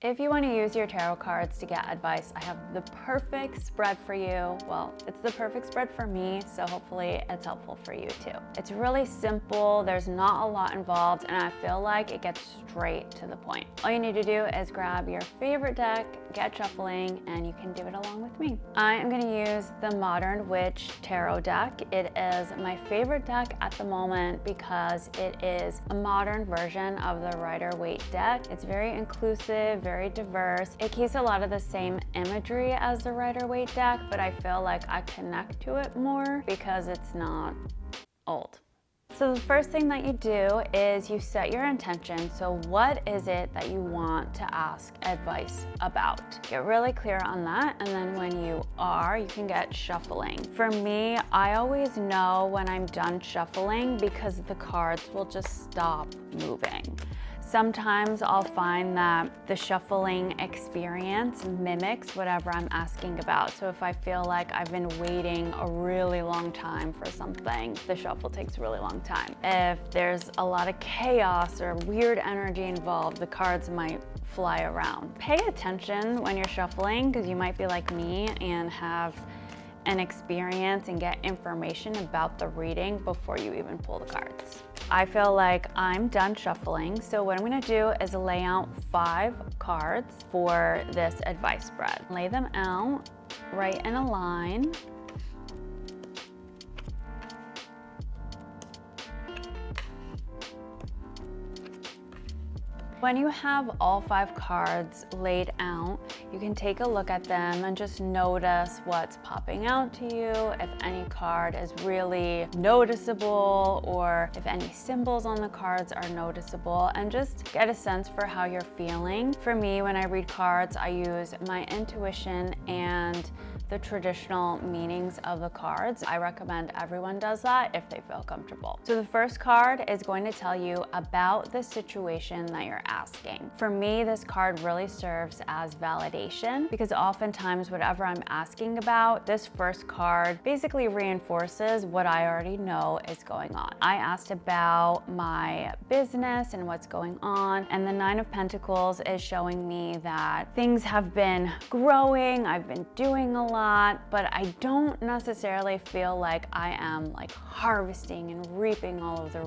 If you want to use your tarot cards to get advice, I have the perfect spread for you. Well, it's the perfect spread for me, so hopefully it's helpful for you too. It's really simple, there's not a lot involved, and I feel like it gets straight to the point. All you need to do is grab your favorite deck, get shuffling, and you can do it along with me. I am going to use the Modern Witch Tarot deck. It is my favorite deck at the moment because it is a modern version of the Rider-Waite deck. It's very inclusive, very diverse. It keeps a lot of the same imagery as the Rider-Waite deck, but I feel like I connect to it more because it's not old. So the first thing that you do is you set your intention. So what is it that you want to ask advice about? Get really clear on that, and then when you are, you can get shuffling. For me, I always know when I'm done shuffling because the cards will just stop moving. Sometimes I'll find that the shuffling experience mimics whatever I'm asking about. So if I feel like I've been waiting a really long time for something, the shuffle takes a really long time. If there's a lot of chaos or weird energy involved, the cards might fly around. Pay attention when you're shuffling because you might be like me and have an experience and get information about the reading before you even pull the cards. I feel like I'm done shuffling, so what I'm gonna do is lay out 5 cards for this advice spread. Lay them out right in a line. When you have all 5 cards laid out, you can take a look at them and just notice what's popping out to you, if any card is really noticeable, or if any symbols on the cards are noticeable, and just get a sense for how you're feeling. For me, when I read cards, I use my intuition and the traditional meanings of the cards. I recommend everyone does that if they feel comfortable. So the first card is going to tell you about the situation that you're asking. For me, this card really serves as validation because oftentimes whatever I'm asking about, this first card basically reinforces what I already know is going on. I asked about my business and what's going on, and the 9 of Pentacles is showing me that things have been growing, I've been doing a lot, but I don't necessarily feel like I am like harvesting and reaping all of the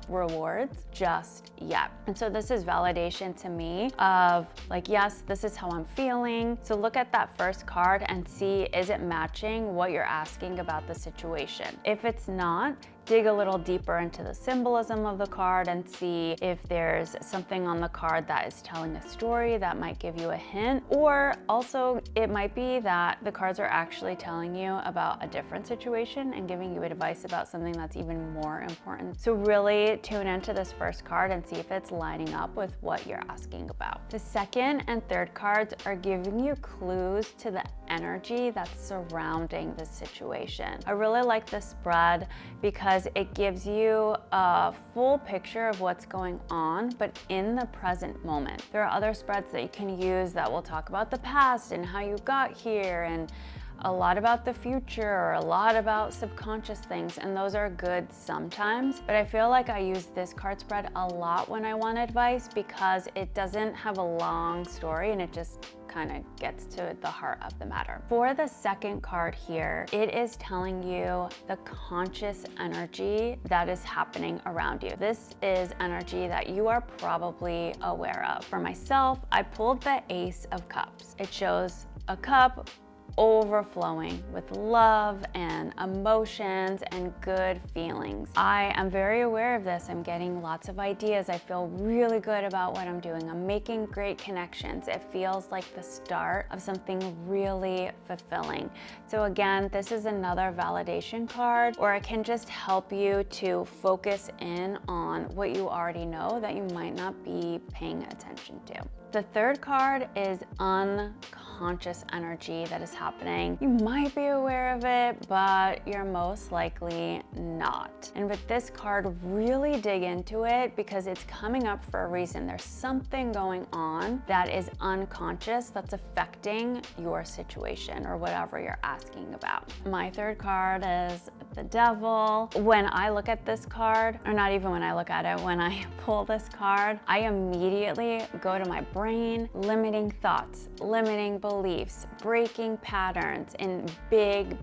rewards just yet. And so this is validation to me of like, yes, this is how I'm feeling. So look at that first card and see, is it matching what you're asking about the situation? If it's not, dig a little deeper into the symbolism of the card and see if there's something on the card that is telling a story that might give you a hint, or also it might be that the cards are actually telling you about a different situation and giving you advice about something that's even more important. So really tune into this first card and see if it's lining up with what you're asking about. The second and third cards are giving you clues to the energy that's surrounding the situation. I really like this spread because it gives you a full picture of what's going on, but in the present moment. There are other spreads that you can use that will talk about the past and how you got here, and a lot about the future, or a lot about subconscious things, and those are good sometimes. But I feel like I use this card spread a lot when I want advice because it doesn't have a long story and it just kind of gets to the heart of the matter. For the second card here, it is telling you the conscious energy that is happening around you. This is energy that you are probably aware of. For myself, I pulled the Ace of Cups. It shows a cup overflowing with love and emotions and good feelings. I am very aware of this. I'm getting lots of ideas. I feel really good about what I'm doing. I'm making great connections. It feels like the start of something really fulfilling. So again, this is another validation card, or it can just help you to focus in on what you already know that you might not be paying attention to. The third card is uncommon. unconscious energy that is happening. You might be aware of it, but you're most likely not. And with this card, really dig into it because it's coming up for a reason. There's something going on that is unconscious that's affecting your situation or whatever you're asking about. My third card is the Devil. When I look at this card, or not even when I look at it, when I pull this card, I immediately go to my brain, limiting thoughts, limiting beliefs, breaking patterns in big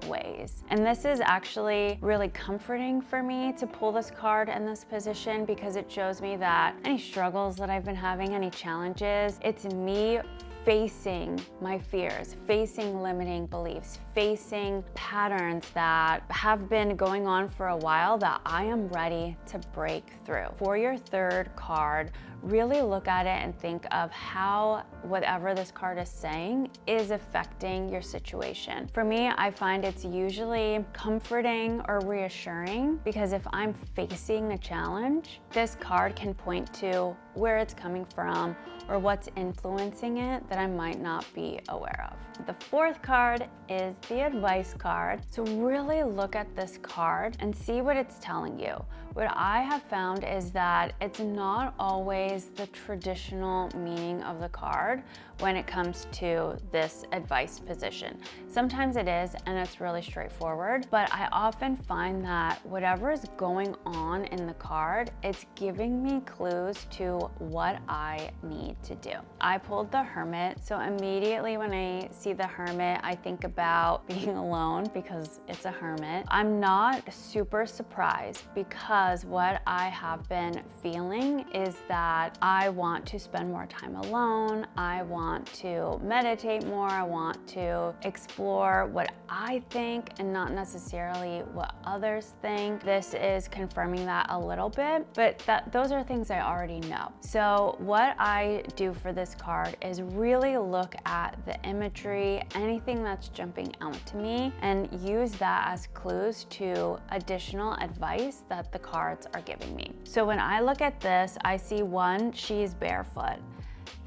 ways. And this is actually really comforting for me to pull this card in this position because it shows me that any struggles that I've been having, any challenges, it's me facing my fears, facing limiting beliefs, facing patterns that have been going on for a while that I am ready to break through. For your third card, really look at it and think of how whatever this card is saying is affecting your situation. For me, I find it's usually comforting or reassuring because if I'm facing a challenge, this card can point to where it's coming from or what's influencing it that I might not be aware of. The fourth card is the advice card. So really look at this card and see what it's telling you. What I have found is that it's not always the traditional meaning of the card when it comes to this advice position. Sometimes it is, and it's really straightforward, but I often find that whatever is going on in the card, it's giving me clues to what I need to do. I pulled the Hermit, so immediately when I see the Hermit, I think about being alone because it's a hermit. I'm not super surprised because what I have been feeling is that I want to spend more time alone. I want to meditate more. I want to explore what I think and not necessarily what others think. This is confirming that a little bit, but those are things I already know. So what I do for this card is really look at the imagery, anything that's jumping out to me, and use that as clues to additional advice that the cards are giving me. So when I look at this, I see one, she's barefoot.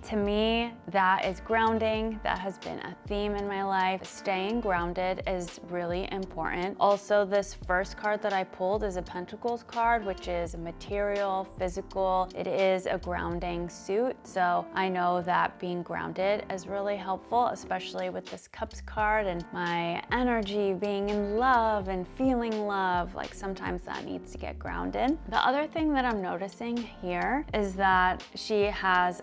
To me, that is grounding. That has been a theme in my life. Staying grounded is really important. Also, this first card that I pulled is a Pentacles card, which is material, physical. It is a grounding suit. So I know that being grounded is really helpful, especially with this Cups card and my energy being in love and feeling love. Like sometimes that needs to get grounded. The other thing that I'm noticing here is that she has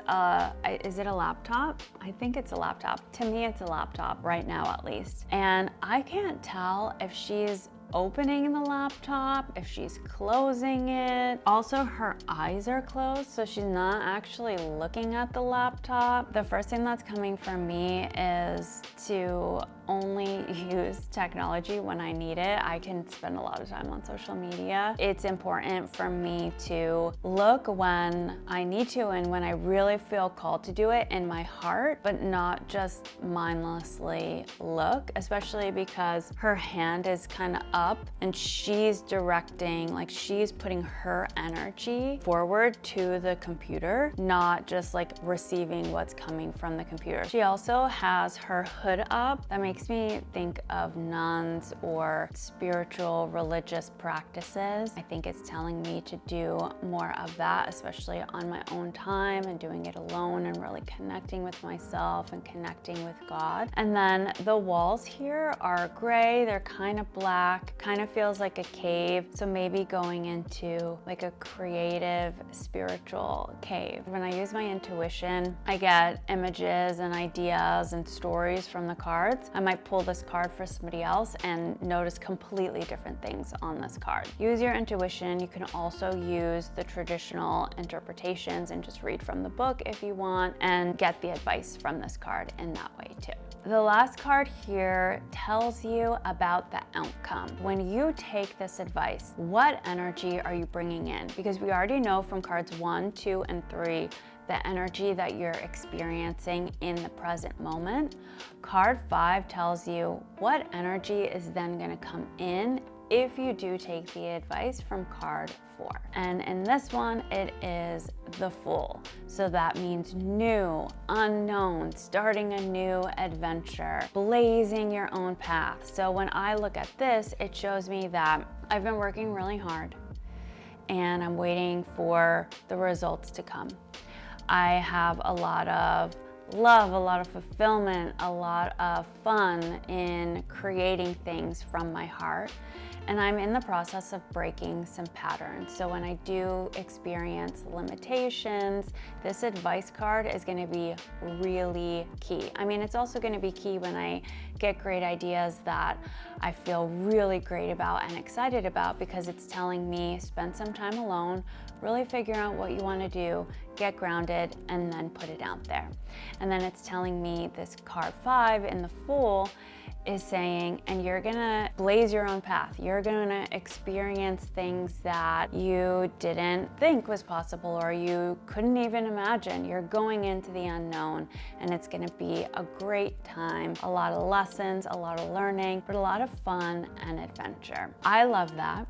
is it a laptop? I think it's a laptop. To me, it's a laptop right now, at least. And I can't tell if she's opening the laptop, if she's closing it. Also, her eyes are closed, so she's not actually looking at the laptop. The first thing that's coming for me is to only use technology when I need it. I can spend a lot of time on social media. It's important for me to look when I need to and when I really feel called to do it in my heart, but not just mindlessly look, especially because her hand is kind of up and she's directing, like she's putting her energy forward to the computer, not just like receiving what's coming from the computer. She also has her hood up. That makes me think of nuns or spiritual religious practices. I think it's telling me to do more of that, especially on my own time and doing it alone and really connecting with myself and connecting with God. And then the walls here are gray. They're kind of black, kind of feels like a cave. So maybe going into like a creative, spiritual cave. When I use my intuition, I get images and ideas and stories from the cards. I might pull this card for somebody else and notice completely different things on this card. Use your intuition. You can also use the traditional interpretations and just read from the book if you want and get the advice from this card in that way too. The last card here tells you about the outcome. When you take this advice, what energy are you bringing in? Because we already know from cards 1, 2, and 3 the energy that you're experiencing in the present moment. Card 5 tells you what energy is then going to come in if you do take the advice from card 4. And in this one, it is the Fool. So that means new, unknown, starting a new adventure, blazing your own path. So when I look at this, it shows me that I've been working really hard and I'm waiting for the results to come. I have a lot of love, a lot of fulfillment, a lot of fun in creating things from my heart. And I'm in the process of breaking some patterns. So when I do experience limitations, this advice card is going to be really key. I mean, it's also going to be key when I get great ideas that I feel really great about and excited about, because it's telling me spend some time alone, really figure out what you want to do, get grounded, and then put it out there. And then it's telling me this card 5 in the Fool is saying, and you're gonna blaze your own path. You're gonna experience things that you didn't think was possible or you couldn't even imagine. You're going into the unknown, and it's gonna be a great time. A lot of lessons, a lot of learning, but a lot of fun and adventure. I love that.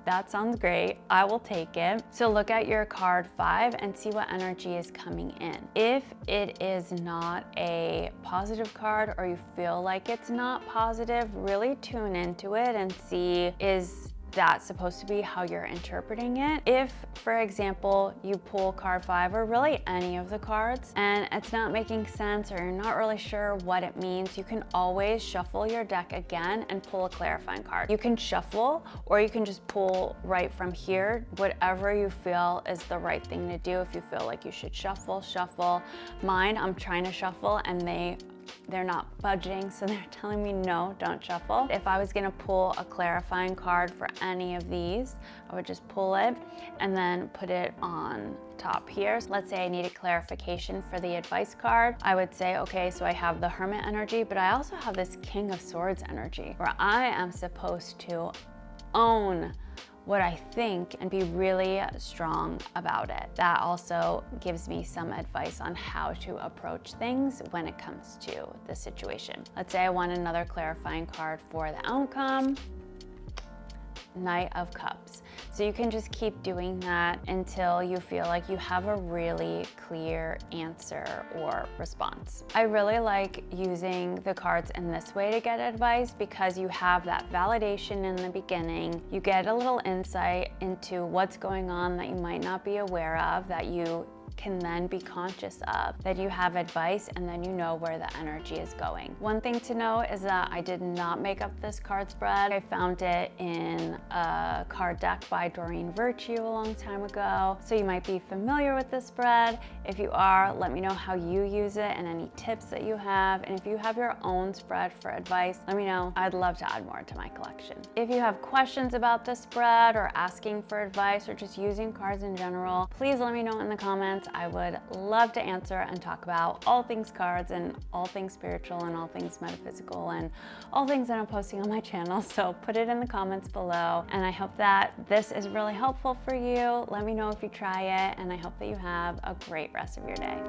That sounds great. I will take it. So look at your card 5 and see what energy is coming in. If it is not a positive card, or you feel like it's not positive, really tune into it and see, is that supposed to be how you're interpreting it? If, for example, you pull card 5 or really any of the cards and it's not making sense or you're not really sure what it means, you can always shuffle your deck again and pull a clarifying card. You can shuffle, or you can just pull right from here, whatever you feel is the right thing to do. If you feel like you should shuffle, shuffle. Mine, I'm trying to shuffle and they're not budging, so they're telling me no, don't shuffle. If I was gonna pull a clarifying card for any of these, I would just pull it and then put it on top here. So let's say I needed clarification for the advice card. I would say, okay, so I have the Hermit energy, but I also have this King of Swords energy, where I am supposed to own what I think and be really strong about it. That also gives me some advice on how to approach things when it comes to the situation. Let's say I want another clarifying card for the outcome. Knight of Cups. So you can just keep doing that until you feel like you have a really clear answer or response. I really like using the cards in this way to get advice, because you have that validation in the beginning. You get a little insight into what's going on that you might not be aware of, that you can then be conscious of, that you have advice, and then you know where the energy is going. One thing to know is that I did not make up this card spread. I found it in a card deck by Doreen Virtue a long time ago, so you might be familiar with this spread. If you are, let me know how you use it and any tips that you have. And if you have your own spread for advice, let me know. I'd love to add more to my collection. If you have questions about this spread, or asking for advice, or just using cards in general, please let me know in the comments. I would love to answer and talk about all things cards and all things spiritual and all things metaphysical and all things that I'm posting on my channel. So put it in the comments below, and I hope that this is really helpful for you. Let me know if you try it, and I hope that you have a great rest of your day.